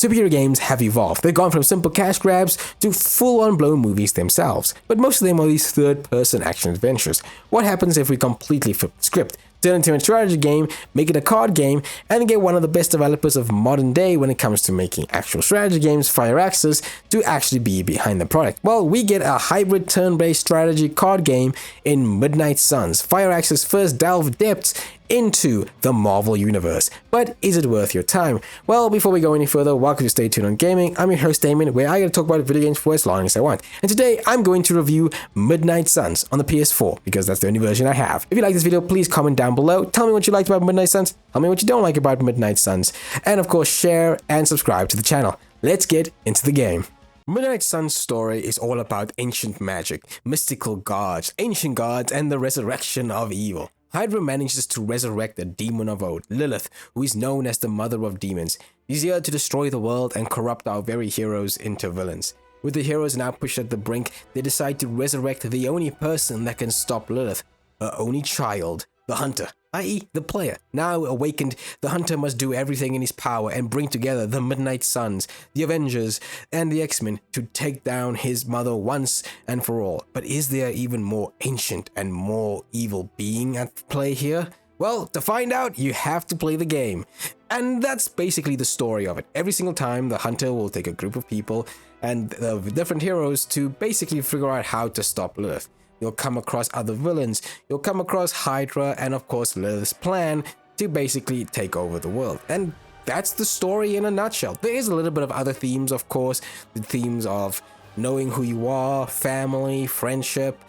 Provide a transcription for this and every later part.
superhero games have evolved. They've gone from simple cash grabs to full-on blown movies themselves, but most of them are these third-person action adventures. What happens if we completely flip the script, turn it into a strategy game, make it a card game, and get one of the best developers of modern day when it comes to making actual strategy games, Firaxis, to actually be behind the product? Well, we get a hybrid turn-based strategy card game in Midnight Suns, Firaxis' first delve depths into the Marvel Universe. But is it worth your time? Well, before we go any further, welcome to Stay Tuned on Gaming. I'm your host Damon, where I get to talk about video games for as long as I want. And today, I'm going to review Midnight Suns on the PS4, because that's the only version I have. If you like this video, please comment down below. Tell me what you liked about Midnight Suns. Tell me what you don't like about Midnight Suns. And of course, share and subscribe to the channel. Let's get into the game. Midnight Suns' story is all about ancient magic, mystical gods, ancient gods, and the resurrection of evil. Hydra manages to resurrect a demon of old, Lilith, who is known as the mother of demons. She's here to destroy the world and corrupt our very heroes into villains. With the heroes now pushed at the brink, they decide to resurrect the only person that can stop Lilith, her only child, the Hunter, i.e. the player. Now awakened, the Hunter must do everything in his power and bring together the Midnight Suns, the Avengers, and the X-Men to take down his mother once and for all. But is there even more ancient and more evil being at play here? Well, to find out, you have to play the game. And that's basically the story of it. Every single time, the Hunter will take a group of people and different heroes to basically figure out how to stop Lilith. You'll come across other villains, you'll come across Hydra, and of course Lilith's plan to basically take over the world. And that's the story in a nutshell. There is a little bit of other themes, of course, the themes of knowing who you are, family, friendship,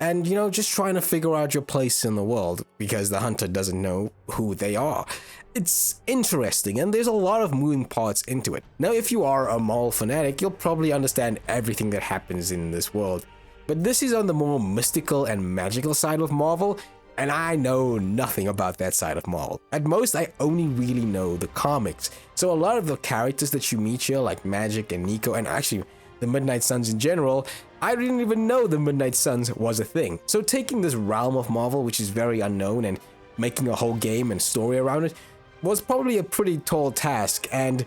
and just trying to figure out your place in the world, because the Hunter doesn't know who they are. It's interesting, and there's a lot of moving parts into it. Now, if you are a Marvel fanatic, you'll probably understand everything that happens in this world. But this is on the more mystical and magical side of Marvel, and I know nothing about that side of Marvel. At most, I only really know the comics. So a lot of the characters that you meet here, like Magic and Nico, and actually the Midnight Suns in general, I didn't even know the Midnight Suns was a thing. So taking this realm of Marvel, which is very unknown, and making a whole game and story around it, was probably a pretty tall task, and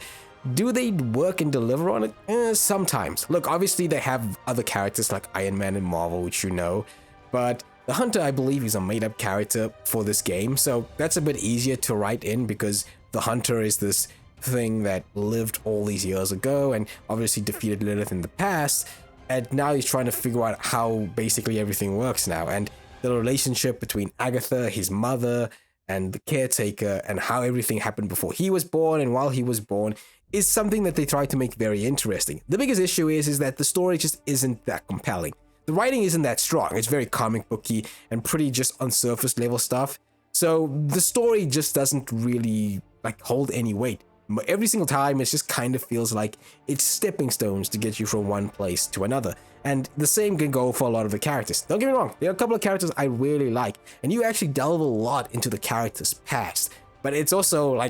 do they work and deliver on it? Sometimes. Look, obviously they have other characters like Iron Man and Marvel, which you know, but the Hunter, I believe, is a made-up character for this game, so that's a bit easier to write in, because the Hunter is this thing that lived all these years ago and obviously defeated Lilith in the past, and now he's trying to figure out how basically everything works now, and the relationship between Agatha, his mother, and the caretaker, and how everything happened before he was born and while he was born, is something that they try to make very interesting. The biggest issue is that the story just isn't that compelling. The writing isn't that strong. It's very comic booky and pretty just on surface level stuff. So the story just doesn't really hold any weight. Every single time, it just kind of feels like it's stepping stones to get you from one place to another. And the same can go for a lot of the characters. Don't get me wrong, there are a couple of characters I really like, and you actually delve a lot into the character's past. But it's also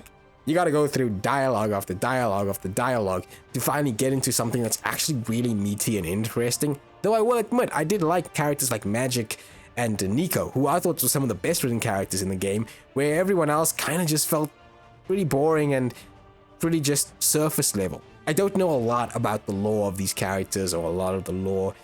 you gotta go through dialogue after dialogue after dialogue to finally get into something that's actually really meaty and interesting. Though I will admit, I did like characters like Magic and Nico, who I thought were some of the best written characters in the game, where everyone else kind of just felt pretty boring and pretty just surface level. I don't know a lot about the lore of these characters, or a lot of the lore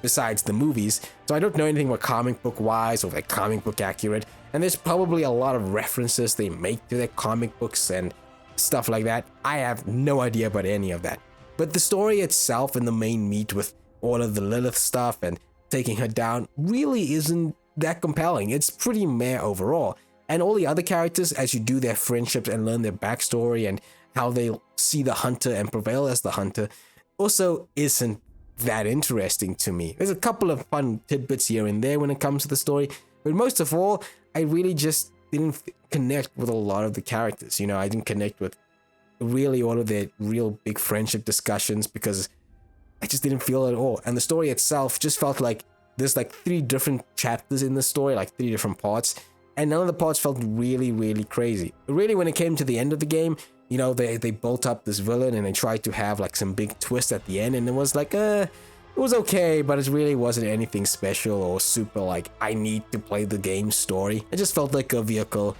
besides the movies, so I don't know anything more comic book wise or comic book accurate, and there's probably a lot of references they make to their comic books and stuff like that. I have no idea about any of that. But the story itself and the main meat with all of the Lilith stuff and taking her down really isn't that compelling. It's pretty meh overall. And all the other characters, as you do their friendships and learn their backstory and how they see the Hunter and prevail as the Hunter, also isn't that interesting to me. There's a couple of fun tidbits here and there when it comes to the story, but most of all, I really just didn't connect with a lot of the characters. I didn't connect with really all of their real big friendship discussions, because I just didn't feel it at all. And the story itself just felt like there's 3 different chapters in the story, 3 different parts, and none of the parts felt really, really crazy. Really, when it came to the end of the game, they built up this villain and they tried to have some big twist at the end, and it was it was okay, but it really wasn't anything special or super I need to play the game story. It just felt like a vehicle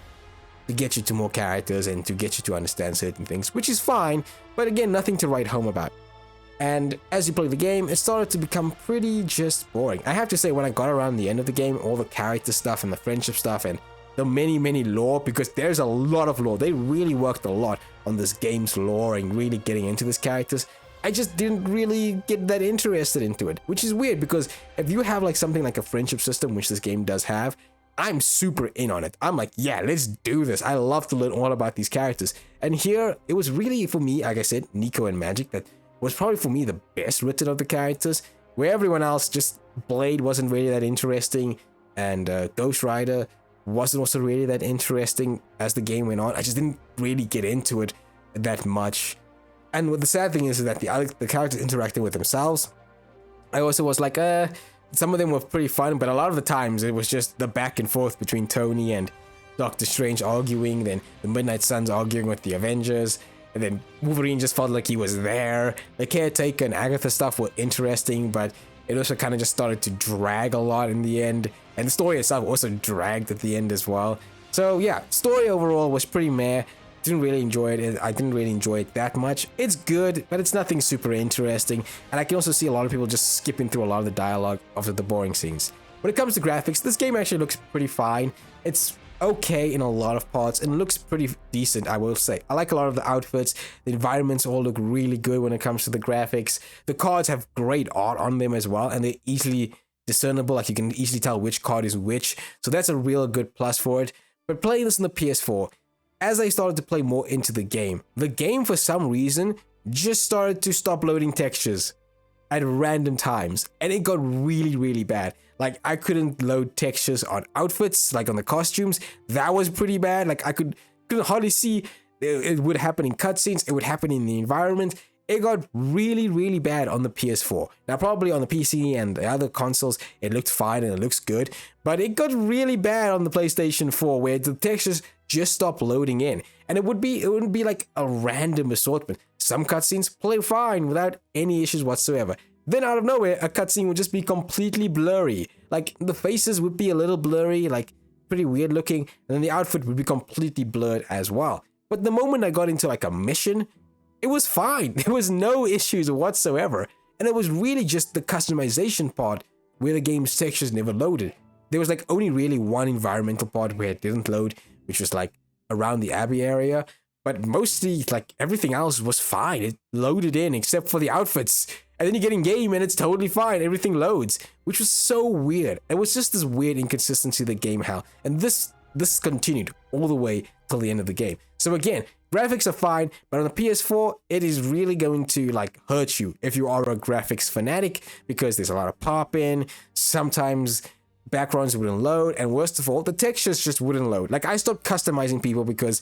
to get you to more characters and to get you to understand certain things, which is fine, but again, nothing to write home about. And as you play the game, it started to become pretty just boring. I have to say, when I got around the end of the game, all the character stuff and the friendship stuff and the many lore, because there's a lot of lore. They really worked a lot on this game's lore and really getting into these characters. I just didn't really get that interested into it, which is weird because if you have like something like a friendship system, which this game does have, I'm super in on it. I'm like, yeah, let's do this. I love to learn all about these characters. And here, it was really, for me, like I said, Nico and Magic, that was probably for me the best written of the characters, where everyone else, just Blade wasn't really that interesting, and Ghost Rider wasn't also really that interesting as the game went on. I just didn't really get into it that much. And what the sad thing is that the characters interacting with themselves, I also was like, some of them were pretty fun, but a lot of the times it was just the back and forth between Tony and Doctor Strange arguing, then the Midnight Suns arguing with the Avengers, and then Wolverine just felt like he was there. The Caretaker and Agatha stuff were interesting, but it also kind of just started to drag a lot in the end. And the story itself also dragged at the end as well. So yeah, story overall was pretty meh. Didn't really enjoy it. I didn't really enjoy it that much. It's good, but it's nothing super interesting. And I can also see a lot of people just skipping through a lot of the dialogue of the boring scenes. When it comes to graphics, this game actually looks pretty fine. It's okay in a lot of parts and looks pretty decent, I will say. I like a lot of the outfits. The environments all look really good when it comes to the graphics. The cards have great art on them as well, and they're easily discernible. Like, you can easily tell which card is which, so that's a real good plus for it. But playing this on the PS4, as I started to play more into the game for some reason just started to stop loading textures at random times, and it got really bad. Like, I couldn't load textures on outfits, like on the costumes. That was pretty bad. Like, I couldn't hardly see. It would happen in cutscenes. It would happen in the environment. It got really bad on the PS4. Now, probably on the PC and the other consoles, it looked fine and it looks good. But it got really bad on the PlayStation 4, where the textures just stopped loading in. And it wouldn't be like a random assortment. Some cutscenes play fine without any issues whatsoever. Then out of nowhere, a cutscene would just be completely blurry. Like, the faces would be a little blurry, like pretty weird looking, and then the outfit would be completely blurred as well. But the moment I got into like a mission, it was fine. There was no issues whatsoever. And it was really just the customization part where the game's textures never loaded. There was like only really one environmental part where it didn't load, which was like around the Abbey area. But mostly, like, everything else was fine. It loaded in except for the outfits. And then you get in game and it's totally fine. Everything loads, which was so weird. It was just this weird inconsistency the game had. And this continued all the way till the end of the game. So again, graphics are fine, but on the PS4, it is really going to like hurt you if you are a graphics fanatic, because there's a lot of pop-in. Sometimes backgrounds wouldn't load, and worst of all, the textures just wouldn't load. Like, I stopped customizing people because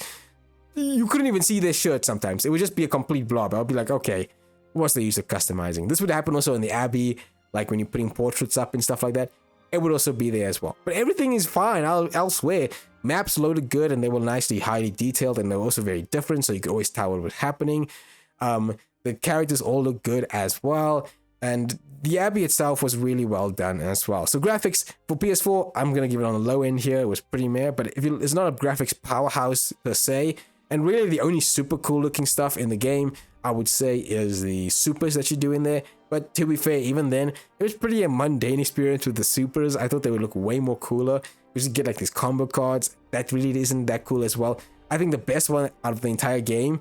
you couldn't even see their shirt sometimes. It would just be a complete blob. I'll be like, okay, what's the use of customizing? This would happen also in the Abbey, like when you're putting portraits up and stuff like that. It would also be there as well. But everything is fine elsewhere. Maps loaded good, and they were nicely highly detailed, and they're also very different, so you could always tell what was happening. The characters all look good as well, and the Abbey itself was really well done as well. So graphics for PS4, I'm gonna give it on the low end here. It was pretty meh, but it's not a graphics powerhouse per se. And really, the only super cool looking stuff in the game, I would say, is the supers that you do in there. But to be fair, even then, it was pretty a mundane experience with the supers. I thought they would look way more cooler. You just get like these combo cards. That really isn't that cool as well. I think the best one out of the entire game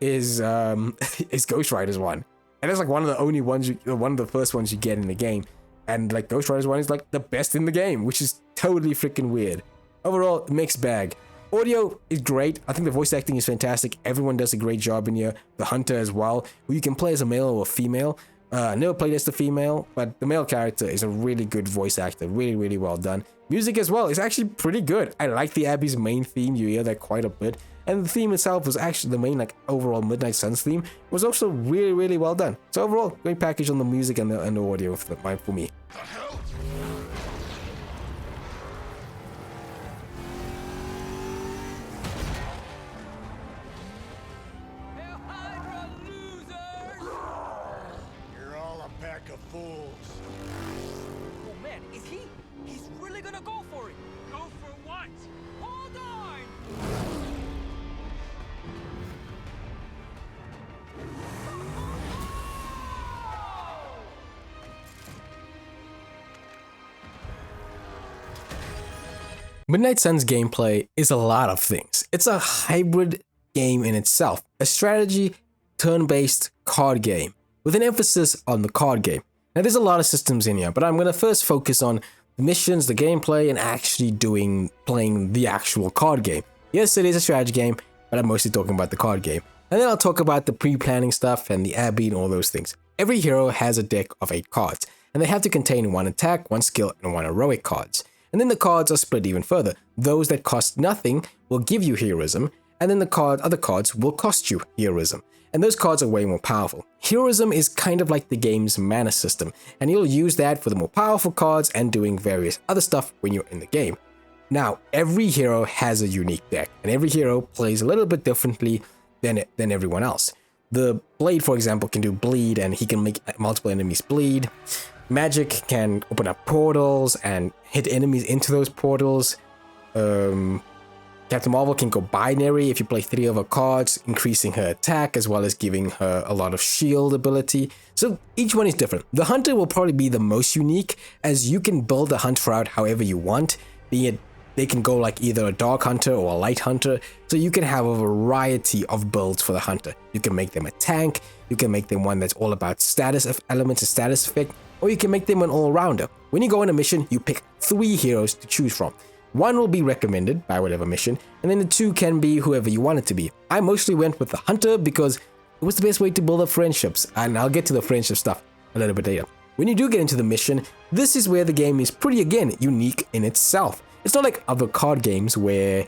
is Ghost Rider's one. And that's like one of the only ones, one of the first ones you get in the game. And like Ghost Rider's one is like the best in the game, which is totally freaking weird. Overall, mixed bag. Audio is great. I think the voice acting is fantastic. Everyone does a great job in here. The Hunter as well, who you can play as a male or a female. I never played as the female, but the male character is a really good voice actor. Really well done. Music as well is actually pretty good. I like the Abbey's main theme. You hear that quite a bit. And the theme itself was actually the main, like, overall Midnight Suns theme was also really well done. So overall, great package on the music and the audio for me. Of fools. Oh man, is he? He's really gonna go for it. Go for what? Hold on! Midnight Sun's gameplay is a lot of things. It's a hybrid game in itself, a strategy, turn-based card game, with an emphasis on the card game. Now there's a lot of systems in here, but I'm going to first focus on the missions, the gameplay, and actually playing the actual card game. Yes, it is a strategy game, but I'm mostly talking about the card game. And then I'll talk about the pre-planning stuff and the abbey and all those things. Every hero has a deck of 8 cards, and they have to contain 1 attack, 1 skill, and 1 heroic cards. And then the cards are split even further. Those that cost nothing will give you heroism, and then the other cards will cost you heroism. And those cards are way more powerful. Heroism is kind of like the game's mana system, and you'll use that for the more powerful cards and doing various other stuff when you're in the game. Now, every hero has a unique deck, and every hero plays a little bit differently than everyone else. The Blade, for example, can do bleed, and he can make multiple enemies bleed. Magic can open up portals and hit enemies into those portals. Captain Marvel can go binary if you play 3 of her cards, increasing her attack as well as giving her a lot of shield ability. So each one is different. The Hunter will probably be the most unique, as you can build the Hunter out however you want, be it they can go like either a Dark Hunter or a Light Hunter, so you can have a variety of builds for the Hunter. You can make them a tank, you can make them one that's all about status elements and status effect, or you can make them an all-rounder. When you go on a mission, you pick 3 heroes to choose from. 1 will be recommended by whatever mission, and then the 2 can be whoever you want it to be. I mostly went with the Hunter because it was the best way to build up friendships, and I'll get to the friendship stuff a little bit later. When you do get into the mission, this is where the game is pretty, again, unique in itself. It's not like other card games where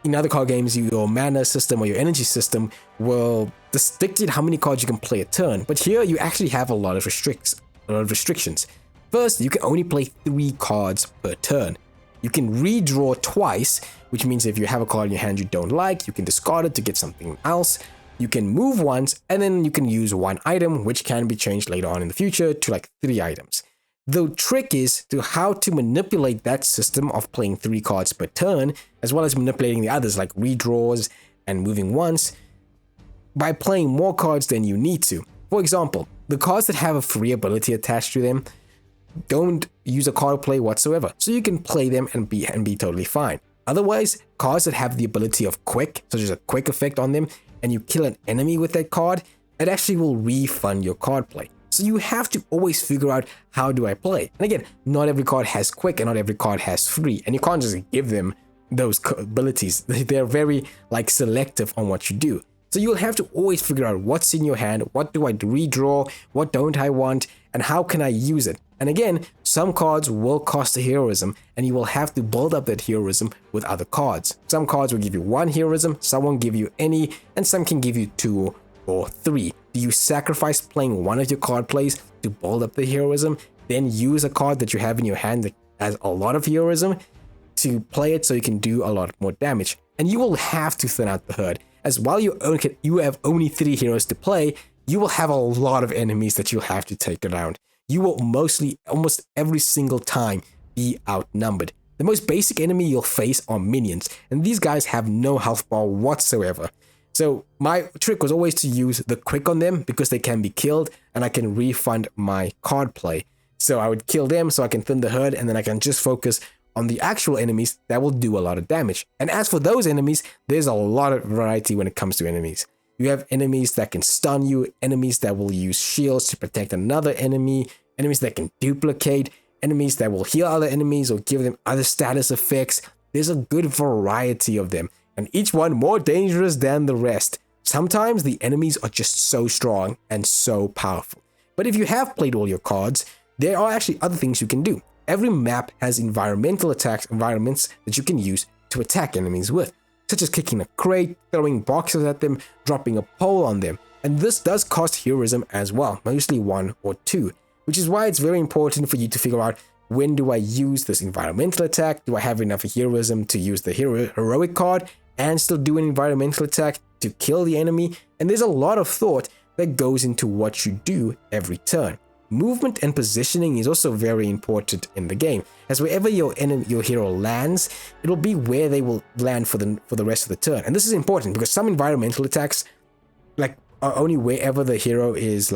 in other card games your mana system or your energy system will dictate how many cards you can play a turn, but here you actually have a lot of restrictions. First, you can only play 3 cards per turn. You can redraw twice, which means if you have a card in your hand you don't like, you can discard it to get something else. You can move once, and then you can use 1 item, which can be changed later on in the future to like 3 items. The trick is to how to manipulate that system of playing 3 cards per turn, as well as manipulating the others like redraws and moving once, by playing more cards than you need to. For example, the cards that have a free ability attached to them don't use a card play whatsoever, so you can play them and be totally fine. Otherwise, cards that have the ability of quick, such as a quick effect on them, and you kill an enemy with that card, it actually will refund your card play. So you have to always figure out, how do I play? And again, not every card has quick and not every card has free, and you can't just give them those abilities. They're very selective on what you do. So you'll have to always figure out what's in your hand, what do I redraw, what don't I want, and how can I use it. And again, some cards will cost a heroism, and you will have to build up that heroism with other cards. Some cards will give you 1 heroism, some won't give you any, and some can give you 2 or 3. Do you sacrifice playing one of your card plays to build up the heroism, then use a card that you have in your hand that has a lot of heroism to play it so you can do a lot more damage? And you will have to thin out the herd, as while you have only 3 heroes to play, you will have a lot of enemies that you'll have to take around. You will almost every single time, be outnumbered. The most basic enemy you'll face are minions, and these guys have no health bar whatsoever. So my trick was always to use the quick on them because they can be killed and I can refund my card play. So I would kill them so I can thin the herd, and then I can just focus on the actual enemies that will do a lot of damage. And as for those enemies, there's a lot of variety when it comes to enemies. You have enemies that can stun you, enemies that will use shields to protect another enemy, enemies that can duplicate, enemies that will heal other enemies or give them other status effects. There's a good variety of them, and each one more dangerous than the rest. Sometimes the enemies are just so strong and so powerful. But if you have played all your cards, there are actually other things you can do. Every map has environmental environments that you can use to attack enemies with, such as kicking a crate, throwing boxes at them, dropping a pole on them. And this does cost heroism as well, mostly 1 or 2, which is why it's very important for you to figure out, when do I use this environmental attack? Do I have enough heroism to use the heroic card and still do an environmental attack to kill the enemy? And there's a lot of thought that goes into what you do every turn. Movement and positioning is also very important in the game, as wherever your hero lands, it'll be where they will land for the rest of the turn. And this is important because some environmental attacks are only wherever the hero is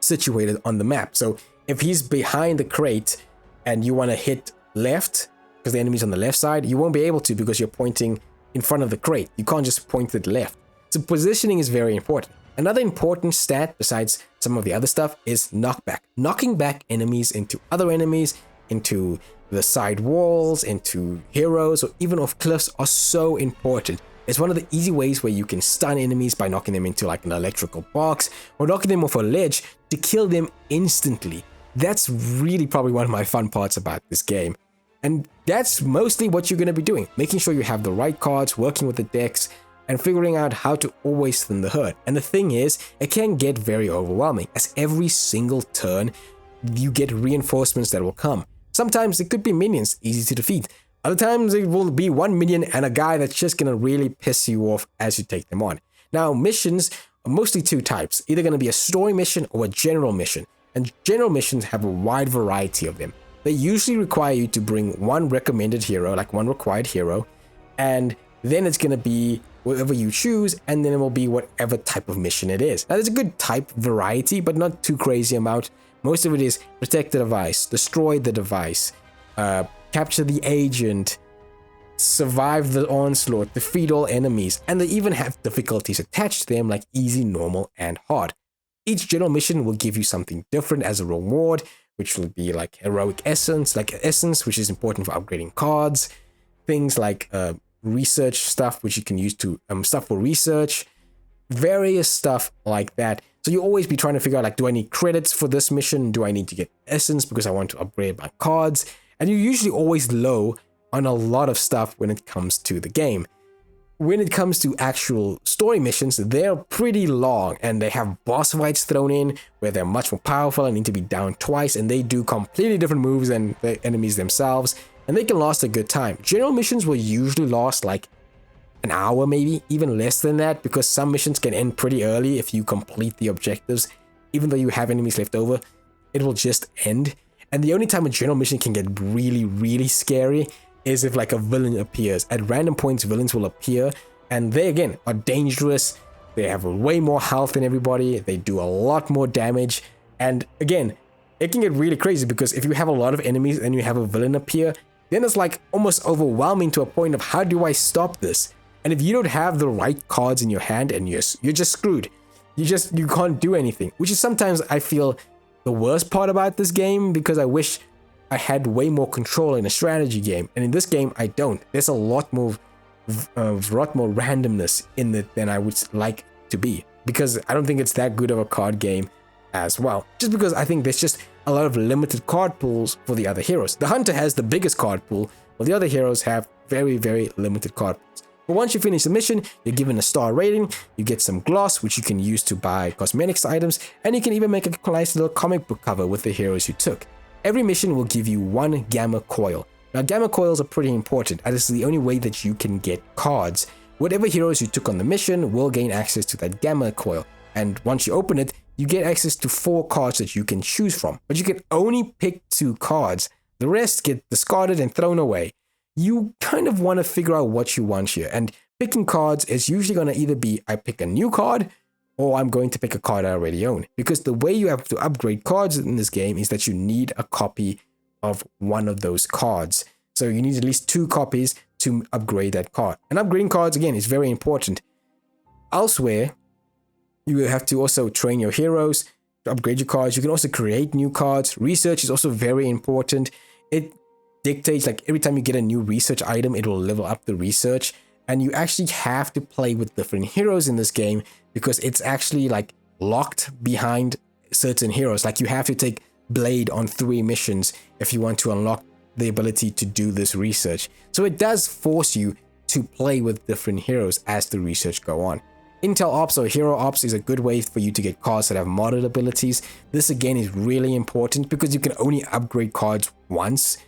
situated on the map. So if he's behind the crate and you want to hit left, because the enemy's on the left side, you won't be able to because you're pointing in front of the crate. You can't just point to the left. So positioning is very important. Another important stat besides some of the other stuff is knockback. Knocking back enemies into other enemies, into the side walls, into heroes, or even off cliffs are so important. It's one of the easy ways where you can stun enemies by knocking them into like an electrical box or knocking them off a ledge to kill them instantly. That's really probably one of my fun parts about this game. And that's mostly what you're going to be doing, making sure you have the right cards, working with the decks, and figuring out how to always thin the herd. And the thing is, it can get very overwhelming, as every single turn you get reinforcements that will come. Sometimes it could be minions, easy to defeat. Other times it will be one minion and a guy that's just going to really piss you off as you take them on. Now, missions are mostly two types, either going to be a story mission or a general mission. And general missions have a wide variety of them. They usually require you to bring one recommended hero, like one required hero, and then it's going to be whatever you choose, and then it will be whatever type of mission it is. Now, there's a good type variety, but not too crazy amount. Most of it is protect the device, destroy the device, capture the agent, survive the onslaught, defeat all enemies, and they even have difficulties attached to them like easy, normal, and hard. Each general mission will give you something different as a reward, which will be like heroic essence, which is important for upgrading cards, things like research stuff, which you can use to stuff for research, various stuff like that. So you'll always be trying to figure out, like, do I need credits for this mission? Do I need to get essence because I want to upgrade my cards? And you're usually always low on a lot of stuff when it comes to the game. When it comes to actual story missions, they're pretty long and they have boss fights thrown in where they're much more powerful and need to be down twice, and they do completely different moves than the enemies themselves, and they can last a good time. General missions will usually last like an hour, maybe even less than that, because some missions can end pretty early if you complete the objectives. Even though you have enemies left over, it will just end. And the only time a general mission can get really, really scary is if like a villain appears. At random points, villains will appear, and they again are dangerous. They have way more health than everybody. They do a lot more damage. And again, it can get really crazy because if you have a lot of enemies and you have a villain appear, then it's like almost overwhelming to a point of how do I stop this? And if you don't have the right cards in your hand, and you're just screwed. You can't do anything, which is sometimes I feel the worst part about this game, because I wish I had way more control in a strategy game, and in this game I don't. There's a lot more randomness in it than I would like to be, because I don't think it's that good of a card game as well. Just because I think there's just a lot of limited card pools for the other heroes. The hunter has the biggest card pool, while the other heroes have very, very limited card pools. But once you finish the mission, you're given a star rating, you get some gloss, which you can use to buy cosmetics items, and you can even make a nice little comic book cover with the heroes you took. Every mission will give you one gamma coil. Now, gamma coils are pretty important, as it's the only way that you can get cards. Whatever heroes you took on the mission will gain access to that gamma coil, and once you open it, you get access to 4 cards that you can choose from. But you can only pick 2 cards. The rest get discarded and thrown away. You kind of want to figure out what you want here, and picking cards is usually going to either be I pick a new card or I'm going to pick a card I already own, because the way you have to upgrade cards in this game is that you need a copy of one of those cards. So you need at least 2 copies to upgrade that card, and upgrading cards again is very important. Elsewhere, you have to also train your heroes to upgrade your cards. You can also create new cards. Research is also very important. It dictates, like, every time you get a new research item, it will level up the research, and you actually have to play with different heroes in this game because it's actually like locked behind certain heroes. Like, you have to take Blade on 3 missions if you want to unlock the ability to do this research. So it does force you to play with different heroes as the research go on. Intel Ops or Hero Ops is a good way for you to get cards that have modded abilities. This again is really important because you can only upgrade cards once.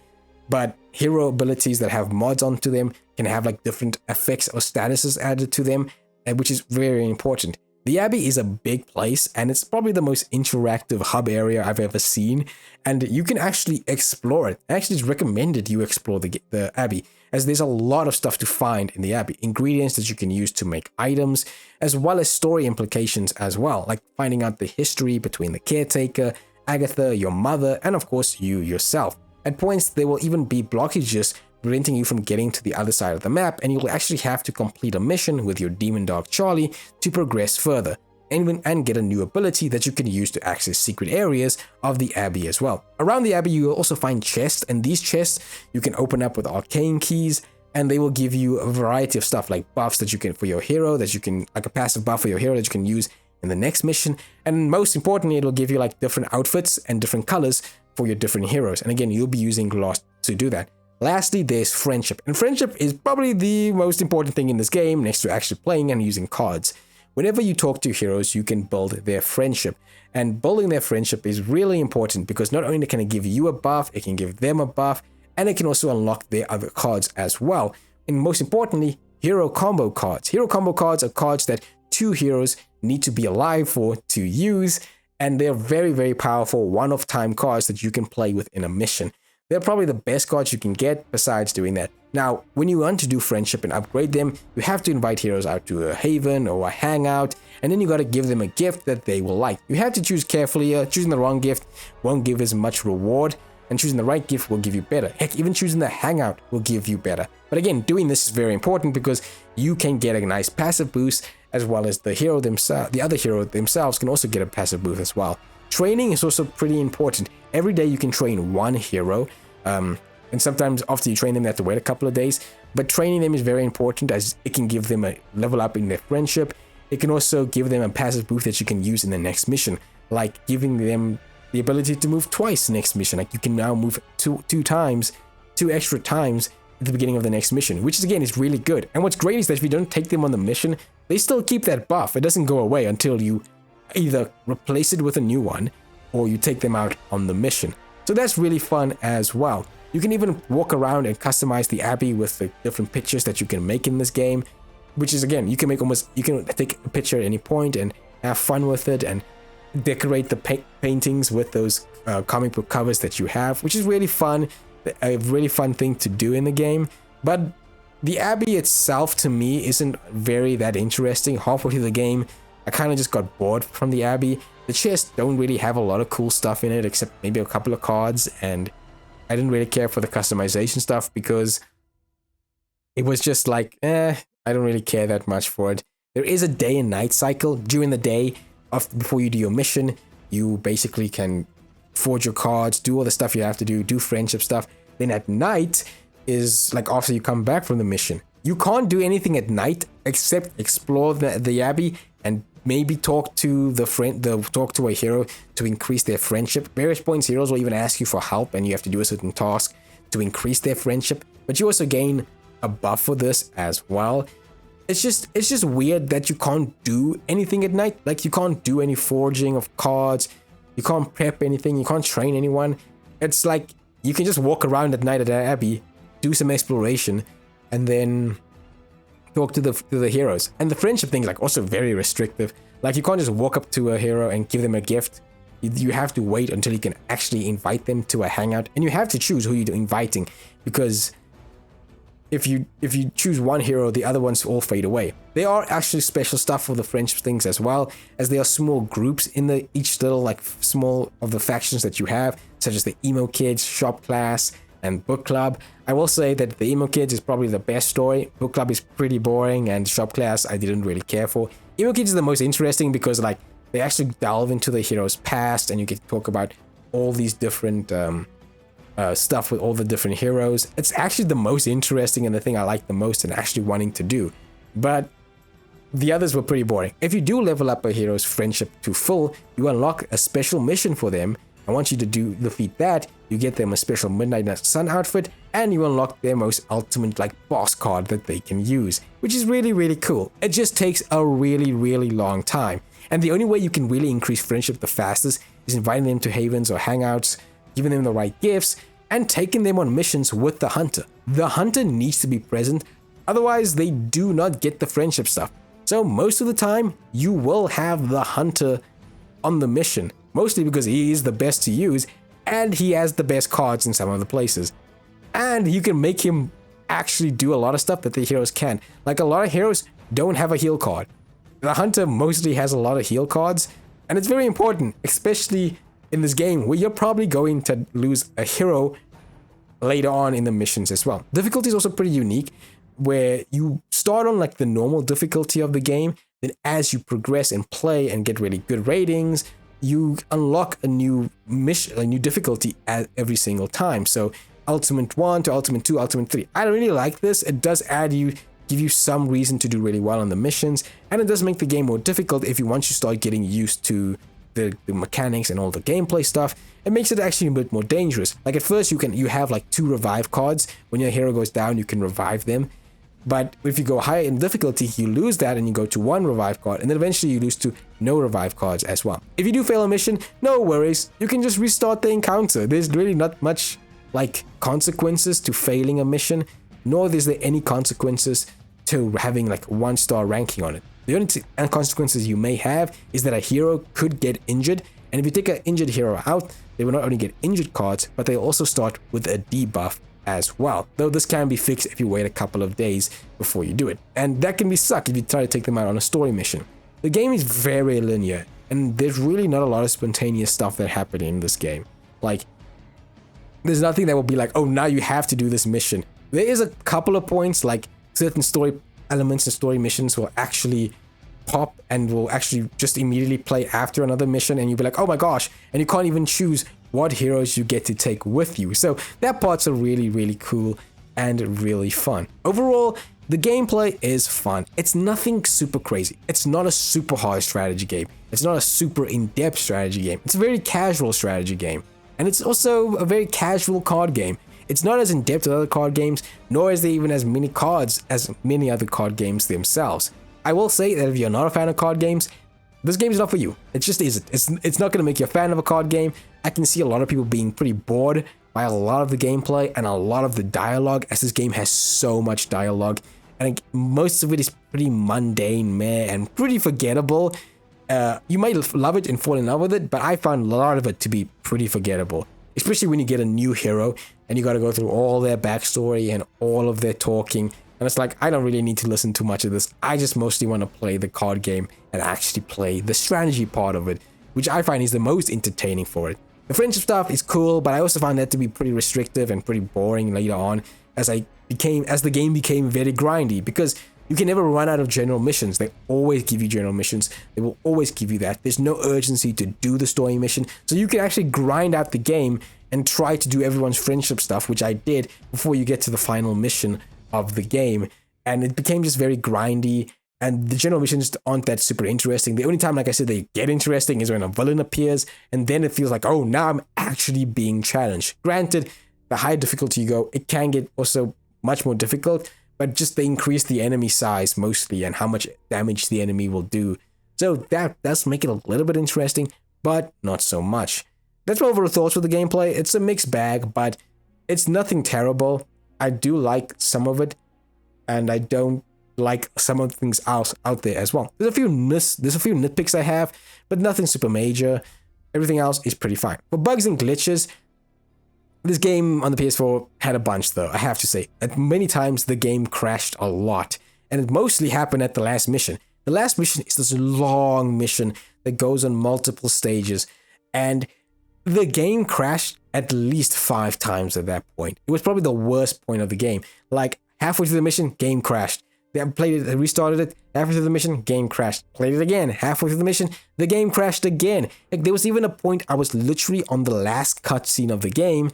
But hero abilities that have mods onto them can have like different effects or statuses added to them, which is very important. The Abbey is a big place, and it's probably the most interactive hub area I've ever seen, and you can actually explore it. Actually, it's recommended you explore the Abbey, as there's a lot of stuff to find in the Abbey. Ingredients that you can use to make items, as well as story implications as well, like finding out the history between the caretaker, Agatha, your mother, and of course you yourself. At points, there will even be blockages preventing you from getting to the other side of the map, and you'll actually have to complete a mission with your Demon Dog Charlie to progress further and get a new ability that you can use to access secret areas of the Abbey as well. Around the Abbey, you will also find chests, and these chests you can open up with arcane keys, and they will give you a variety of stuff like buffs that you can for your hero, that you can, like a passive buff for your hero that you can use in the next mission. And most importantly, it will give you like different outfits and different colors for your different heroes. And again, you'll be using gloss to do that. Lastly, there's friendship. And friendship is probably the most important thing in this game next to actually playing and using cards. Whenever you talk to heroes, you can build their friendship. And building their friendship is really important because not only can it give you a buff, it can give them a buff, and it can also unlock their other cards as well. And most importantly, hero combo cards. Hero combo cards are cards that two heroes need to be alive for to use, and they're very, very powerful one-of-time cards that you can play with in a mission. They're probably the best cards you can get besides doing that. Now, when you want to do friendship and upgrade them, you have to invite heroes out to a haven or a hangout, and then you got to give them a gift that they will like. You have to choose carefully. Choosing the wrong gift won't give as much reward, and choosing the right gift will give you better. Heck, even choosing the hangout will give you better. But again, doing this is very important because you can get a nice passive boost, as well as the hero themselves. The other hero themselves can also get a passive boost as well. Training is also pretty important. Every day you can train one hero, and sometimes after you train them, they have to wait a couple of days. But training them is very important as it can give them a level up in their friendship. It can also give them a passive boost that you can use in the next mission, like giving them the ability to move twice next mission. Like you can now move two extra times at the beginning of the next mission, which again is really good. And what's great is that if you don't take them on the mission, they still keep that buff. It doesn't go away until you either replace it with a new one or you take them out on the mission. So that's really fun as well. You can even walk around and customize the Abbey with the different pictures that you can make in this game, which is again, you can take a picture at any point and have fun with it and decorate the paintings with those comic book covers that you have, which is really fun, a really fun thing to do in the game. But the Abbey itself to me isn't very that interesting. Halfway through the game, I kind of just got bored from the Abbey. The chests don't really have a lot of cool stuff in it except maybe a couple of cards, and I didn't really care for the customization stuff because it was just like, I don't really care that much for it. There is a day and night cycle. During the day, before you do your mission, you basically can forge your cards, do all the stuff you have to do friendship stuff. Then at night is like after you come back from the mission. You can't do anything at night except explore the Abbey and maybe talk to a hero to increase their friendship. Various points, heroes will even ask you for help, and you have to do a certain task to increase their friendship. But you also gain a buff for this as well. It's just weird that you can't do anything at night. Like you can't do any forging of cards, you can't prep anything, you can't train anyone. It's like you can just walk around at night at the Abbey, do some exploration, and then talk to the heroes. And the friendship thing is like also very restrictive. Like you can't just walk up to a hero and give them a gift. You have to wait until you can actually invite them to a hangout, and you have to choose who you're inviting, because if you choose one hero, the other ones all fade away. There are actually special stuff for the friendship things as well, as there are small groups in each little like small of the factions that you have, such as the emo kids, shop class, and book club. I will say that the emo kids is probably the best story. Book club is pretty boring, and shop class I didn't really care for. Emo kids is the most interesting because like they actually delve into the hero's past, and you get to talk about all these different stuff with all the different heroes. It's actually the most interesting and the thing I like the most and actually wanting to do. But the others were pretty boring. If you do level up a hero's friendship to full, you unlock a special mission for them. I want you to defeat that. You get them a special Midnight Sun outfit, and you unlock their most ultimate like boss card that they can use, which is really, really cool. It just takes a really, really long time. And the only way you can really increase friendship the fastest is inviting them to havens or hangouts, giving them the right gifts, and taking them on missions with the hunter. The hunter needs to be present, otherwise they do not get the friendship stuff. So most of the time, you will have the hunter on the mission, mostly because he is the best to use, and he has the best cards in some of the places. And you can make him actually do a lot of stuff that the heroes can. Like a lot of heroes don't have a heal card. The hunter mostly has a lot of heal cards, and it's very important, especially in this game where you're probably going to lose a hero later on in the missions as well. Difficulty is also pretty unique, where you start on like the normal difficulty of the game, then as you progress and play and get really good ratings, you unlock a new mission, a new difficulty at every single time. So Ultimate 1 to Ultimate 2, Ultimate 3. I really like this. It does give you some reason to do really well on the missions, and it does make the game more difficult if you once you start getting used to the mechanics and all the gameplay stuff. It makes it actually a bit more dangerous. Like at first you have like 2 revive cards. When your hero goes down, you can revive them. But if you go higher in difficulty, you lose that and you go to 1 revive card, and then eventually you lose to no revive cards as well. If you do fail a mission, no worries. You can just restart the encounter. There's really not much like consequences to failing a mission, nor is there any consequences to having like 1-star ranking on it. The only consequences you may have is that a hero could get injured, and if you take an injured hero out, they will not only get injured cards, but they also start with a debuff as well. Though this can be fixed if you wait a couple of days before you do it. And that can be suck if you try to take them out on a story mission. The game is very linear, and there's really not a lot of spontaneous stuff that happen in this game. Like, there's nothing that will be like, oh, now you have to do this mission. There is a couple of points, like certain story elements and story missions will actually pop and will actually just immediately play after another mission, and you'll be like, oh my gosh, and you can't even choose what heroes you get to take with you. So that part's are really, really cool and really fun. Overall, the gameplay is fun. It's nothing super crazy. It's not a super hard strategy game. It's not a super in-depth strategy game. It's a very casual strategy game. And it's also a very casual card game. It's not as in-depth as other card games, nor is there even as many cards as many other card games themselves. I will say that if you're not a fan of card games, this game is not for you. It just isn't. It's not going to make you a fan of a card game. I can see a lot of people being pretty bored by a lot of the gameplay and a lot of the dialogue, as this game has so much dialogue. And most of it is pretty mundane, meh, and pretty forgettable. You might love it and fall in love with it, but I found a lot of it to be pretty forgettable. Especially when you get a new hero and you got to go through all their backstory and all of their talking. And it's like, I don't really need to listen to much of this. I just mostly want to play the card game and actually play the strategy part of it, which I find is the most entertaining for it. The friendship stuff is cool, but I also found that to be pretty restrictive and pretty boring later on as the game became very grindy, because you can never run out of general missions. They always give you general missions. They will always give you that. There's no urgency to do the story mission. So you can actually grind out the game and try to do everyone's friendship stuff, which I did before you get to the final mission of the game. And it became just very grindy. And the general missions aren't that super interesting. The only time, like I said, they get interesting is when a villain appears. And then it feels like, oh, now I'm actually being challenged. Granted, the higher difficulty you go, it can get also much more difficult. But just they increase the enemy size mostly and how much damage the enemy will do. So that does make it a little bit interesting, but not so much. That's my overall thoughts with the gameplay. It's a mixed bag, but it's nothing terrible. I do like some of it, and I don't like some of the things out there as well. There's a few nitpicks I have, but nothing super major. Everything else is pretty fine. For bugs and glitches, this game on the PS4 had a bunch though, I have to say. At many times the game crashed a lot, and it mostly happened at the last mission. The last mission is this long mission that goes on multiple stages, and the game crashed at least 5 times at that point. It was probably the worst point of the game. Like halfway through the mission, game crashed. Then played it, restarted it. Halfway through the mission, game crashed. Played it again. Halfway through the mission, the game crashed again. Like there was even a point I was literally on the last cutscene of the game,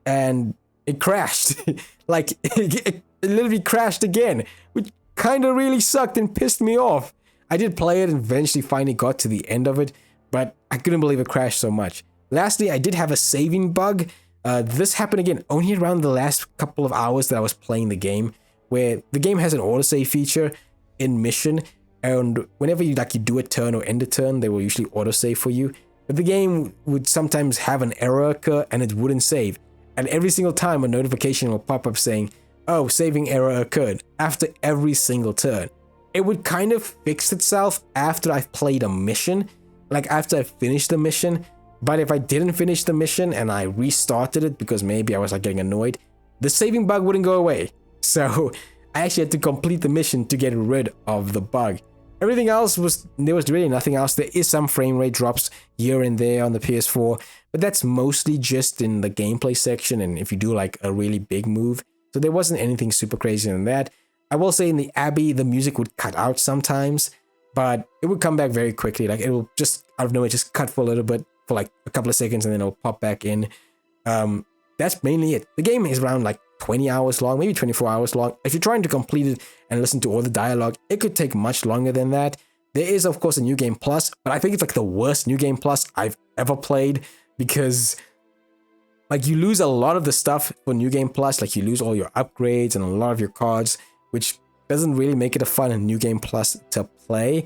and it crashed. Like it literally crashed again, which kind of really sucked and pissed me off. I did play it and eventually finally got to the end of it, but I couldn't believe it crashed so much. Lastly, I did have a saving bug. This happened again only around the last couple of hours that I was playing the game, where the game has an autosave feature in mission, and whenever you do a turn or end a turn, they will usually autosave for you. But the game would sometimes have an error occur and it wouldn't save. And every single time a notification will pop up saying, oh, saving error occurred, after every single turn. It would kind of fix itself after I've played a mission, like after I finished the mission. But if I didn't finish the mission and I restarted it because maybe I was getting annoyed, the saving bug wouldn't go away. So I actually had to complete the mission to get rid of the bug. Everything else there was really nothing else. There is some frame rate drops here and there on the PS4, but that's mostly just in the gameplay section and if you do like a really big move. So there wasn't anything super crazy in that. I will say in the Abbey, the music would cut out sometimes, but it would come back very quickly. Like it will just out of nowhere just cut for a little bit for like a couple of seconds and then it'll pop back in. That's mainly it. The game is around like 20 hours long, maybe 24 hours long. If you're trying to complete it and listen to all the dialogue, it could take much longer than that. There is, of course, a New Game Plus, but I think it's like the worst New Game Plus I've ever played because like you lose a lot of the stuff for New Game Plus, like you lose all your upgrades and a lot of your cards, which doesn't really make it a fun New Game Plus to play.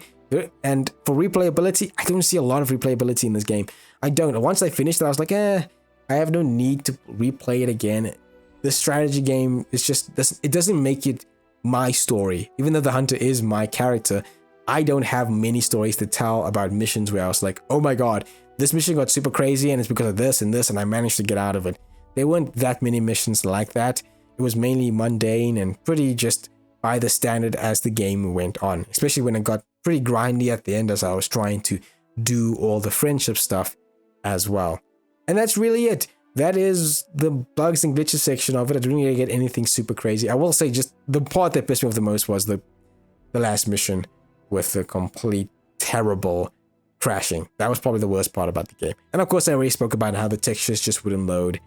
And for replayability, I don't see a lot of replayability in this game. I don't. Once I finished it, I was like, I have no need to replay it again. The strategy game is just, it doesn't make it my story. Even though the hunter is my character, I don't have many stories to tell about missions where I was like, oh my god, this mission got super crazy and it's because of this and I managed to get out of it. There weren't that many missions like that. It was mainly mundane and pretty just by the standard as the game went on, especially when it got pretty grindy at the end as I was trying to do all the friendship stuff as well. And that's really it. That is the bugs and glitches section of it. I didn't really get anything super crazy. I will say just the part that pissed me off the most was the last mission with the complete terrible crashing. That was probably the worst part about the game. And of course, I already spoke about how the textures just wouldn't load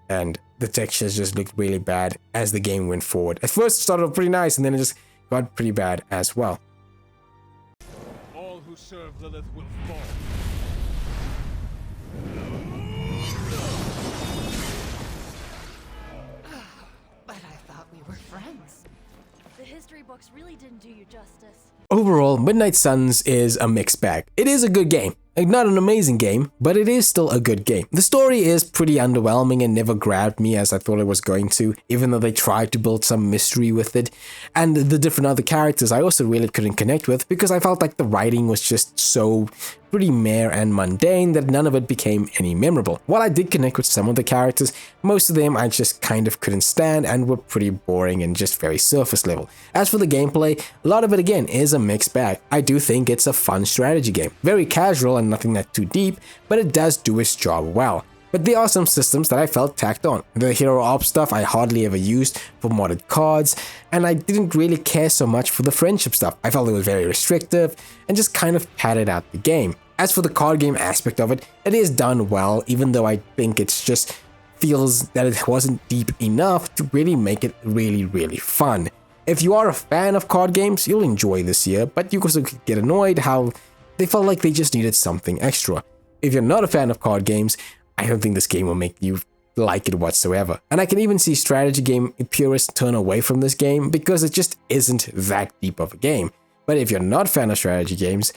and the textures just looked really bad as the game went forward. At first, it started off pretty nice and then it just got pretty bad as well. All who serve Lilith will fall. But I thought we were friends. The history books really didn't do you justice. Overall, Midnight Suns is a mixed bag. It is a good game. Like, not an amazing game, but it is still a good game. The story is pretty underwhelming and never grabbed me as I thought it was going to, even though they tried to build some mystery with it. And the different other characters I also really couldn't connect with because I felt like the writing was just so pretty mere and mundane that none of it became any memorable. While I did connect with some of the characters, most of them I just kind of couldn't stand and were pretty boring and just very surface level. As for the gameplay, a lot of it again is a mixed bag. I do think it's a fun strategy game. Very casual and nothing that too deep, but it does do its job well. But there are some systems that I felt tacked on. The hero op stuff I hardly ever used for modded cards, and I didn't really care so much for the friendship stuff. I felt it was very restrictive and just kind of padded out the game. As for the card game aspect of it, it is done well, even though I think it's just feels that it wasn't deep enough to really make it really fun. If you are a fan of card games, you'll enjoy this year, but you also could get annoyed how they felt like they just needed something extra. If you're not a fan of card games, I don't think this game will make you like it whatsoever. And I can even see strategy game purists turn away from this game because it just isn't that deep of a game. But if you're not a fan of strategy games,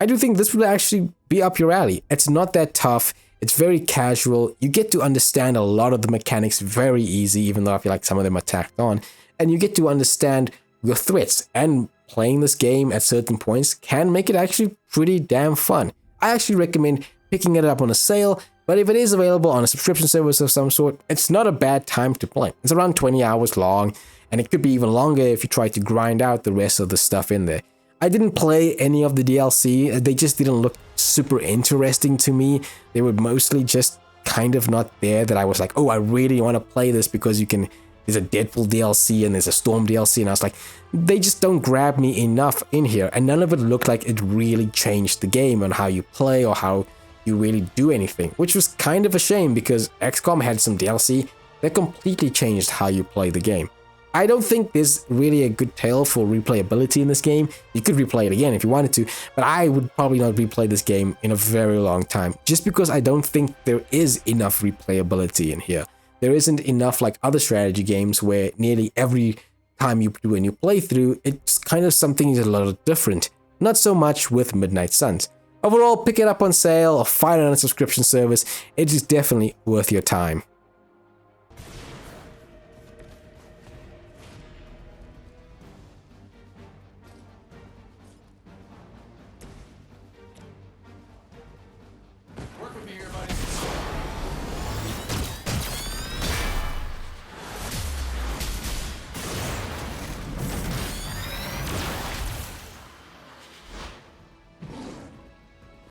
I do think this would actually be up your alley. It's not that tough. It's very casual. You get to understand a lot of the mechanics very easy, even though I feel like some of them are tacked on. And you get to understand your threats. And playing this game at certain points can make it actually pretty damn fun. I actually recommend picking it up on a sale, but if it is available on a subscription service of some sort, it's not a bad time to play. It's around 20 hours long, and it could be even longer if you try to grind out the rest of the stuff in there. I didn't play any of the DLC, they just didn't look super interesting to me. They were mostly just kind of not there that I was like, oh, I really want to play this because there's a Deadpool DLC and there's a Storm DLC, and I was like, they just don't grab me enough in here, and none of it looked like it really changed the game on how you play or how you really do anything, which was kind of a shame because XCOM had some DLC that completely changed how you play the game. I don't think there's really a good tale for replayability in this game. You could replay it again if you wanted to, but I would probably not replay this game in a very long time, just because I don't think there is enough replayability in here. There isn't enough like other strategy games where nearly every time you do a new playthrough, it's kind of something a little different. Not so much with Midnight Suns. Overall, pick it up on sale or find it on a subscription service. It is definitely worth your time.